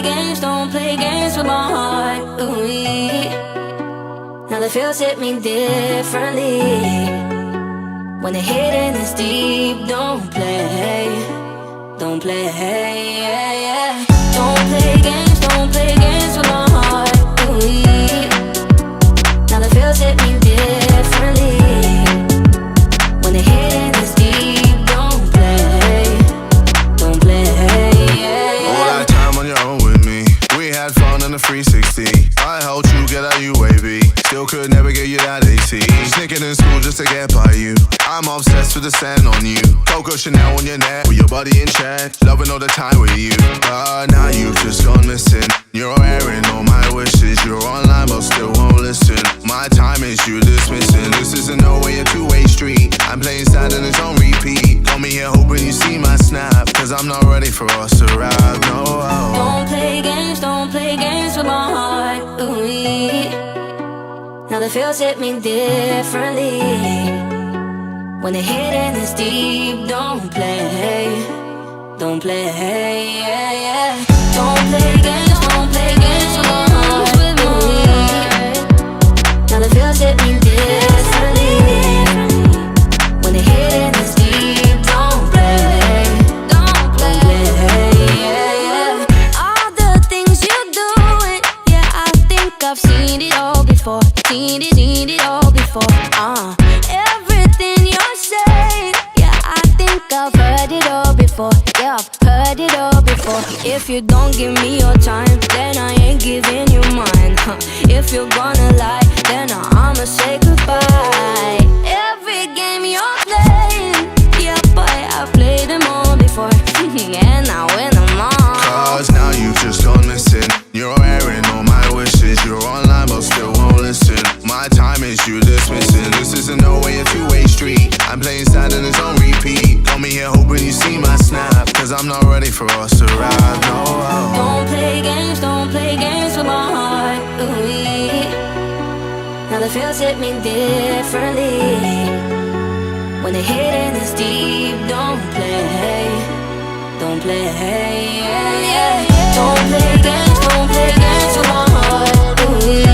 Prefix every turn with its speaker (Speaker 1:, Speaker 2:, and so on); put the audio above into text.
Speaker 1: don't play games with my heart. Ooh-wee. Now the feels hit me differently. When the hidden is deep, don't play Don't play Don't play games with my heart. Ooh-wee. Now the feels hit me differently. When the hidden is deep, don't play
Speaker 2: All that time on your own with me. We had fun in the 360. I helped you get out UAV. Still could never get you that AC. Sneaking in school just to get by you. I'm obsessed with the sand on you. Coco Chanel on your neck, with your body in check. Loving all the time with you. But now you've just gone missing. You're airing all my wishes. You're online but still won't listen. My time is you dismissing. This isn't no way a two-way street. I'm playing sad and it's on repeat. Got me here hoping you see my snap. Cause I'm not ready for us to ride, no.
Speaker 1: Don't play games with my heart. Ooh-wee. Now the feels hit me differently. When the hidden is deep, don't play Don't play games with my heart. Ooh-wee. Now the feels hit me differently. When the hidden is deep, don't play All the things you're doing, yeah, I think I've seen it all before. Seen it all before. Everything you're saying, yeah, I think I've heard it all before. Yeah, I've heard it all before. If you don't give me your time, then I ain't giving you mine. If you're gonna lie, then I'ma say goodbye. Every game you're playing, yeah, boy, I've played them all before. And I win them all.
Speaker 2: Cause now you've just gone missing. You're airing all my wishes. You're online but still won't listen. My time is you dismissing. This isn't no way a two-way street. I'm playing sad and it's on repeat. Got me here hoping you see my snap. Cause I'm not ready for us to ride, no.
Speaker 1: Don't play games with my heart. Ooh-wee. Now the feels hit me differently. When the hidden is deep, don't play Don't play games with my heart. Ooh-wee.